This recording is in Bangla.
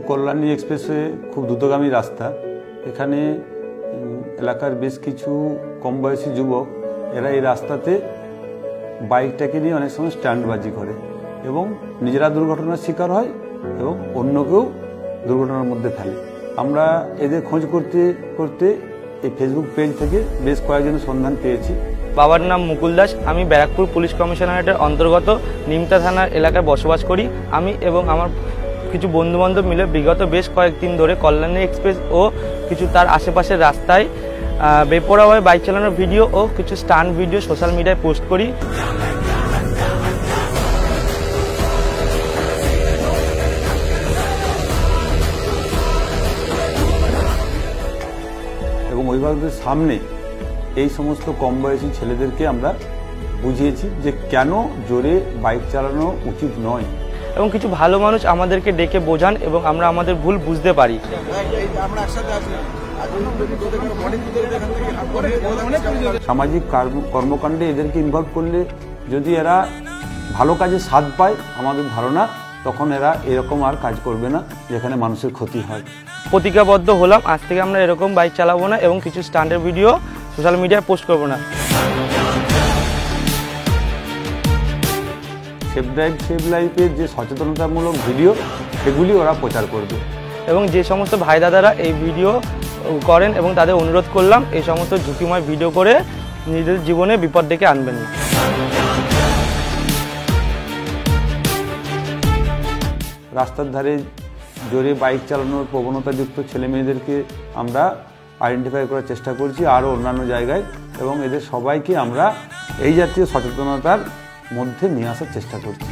কল্যাণী এক্সপ্রেসওয়ে খুব দ্রুতগামী রাস্তা। এখানে এলাকার বেশ কিছু কম বয়সী যুবক এরা এই রাস্তাতে বাইকটাকে নিয়ে অনেক সময় স্ট্যান্ডবাজি করে এবং নিজেরা দুর্ঘটনার শিকার হয় এবং অন্যকেও দুর্ঘটনার মধ্যে ফেলে। আমরা এদের খোঁজ করতে করতে এই ফেসবুক পেজ থেকে বেশ কয়েকজনের সন্ধান পেয়েছি। বাবার নাম মুকুল দাস। আমি ব্যারাকপুর পুলিশ কমিশনারেটের অন্তর্গত নিমতা থানার এলাকায় বসবাস করি। আমি এবং আমার কিছু বন্ধুবান্ধব মিলে বিগত বেশ কয়েকদিন ধরে কল্যাণী এক্সপ্রেস ও কিছু তার আশেপাশের রাস্তায় বেপরোয়াভাবে বাইক চালানোর ভিডিও ও কিছু স্টান্ট ভিডিও সোশ্যাল মিডিয়ায় পোস্ট করি। এবং অভিভাবকদের সামনে এই সমস্ত কম বয়সী ছেলেদেরকে আমরা বুঝিয়েছি যে কেন জোরে বাইক চালানো উচিত নয় এবং কিছু ভালো মানুষ আমাদেরকে ডেকে বোঝান এবং আমরা আমাদের ভুল বুঝতে পারি। সামাজিক কর্মকাণ্ডে এদেরকে ইনভলভ করলে যদি এরা ভালো কাজে স্বাদ পায় আমাদের ধারণা, তখন এরা এরকম আর কাজ করবে না যেখানে মানুষের ক্ষতি হয়। প্রতিজ্ঞাবদ্ধ হলাম আজ থেকে আমরা এরকম বাইক চালাবো না এবং কিছু স্টান্টের ভিডিও সোশ্যাল মিডিয়ায় পোস্ট করবো না। সেফ ড্রাইভ সেভ লাইফের যে সচেতনতামূলক ভিডিও সেগুলি ওরা প্রচার করবে এবং যে সমস্ত ভাই দাদারা এই ভিডিও করেন এবং তাদের অনুরোধ করলাম এই সমস্ত ঝুঁকিময় ভিডিও করে নিজেদের জীবনে বিপদ ডেকে আনবেন না। রাস্তার ধারে জোরে বাইক চালানোর প্রবণতাযুক্ত ছেলে মেয়েদেরকে আমরা আইডেন্টিফাই করার চেষ্টা করছি আরও অন্যান্য জায়গায়, এবং এদের সবাইকে আমরা এই জাতীয় সচেতনতার মধ্যে নিয়ে আসার চেষ্টা করছি।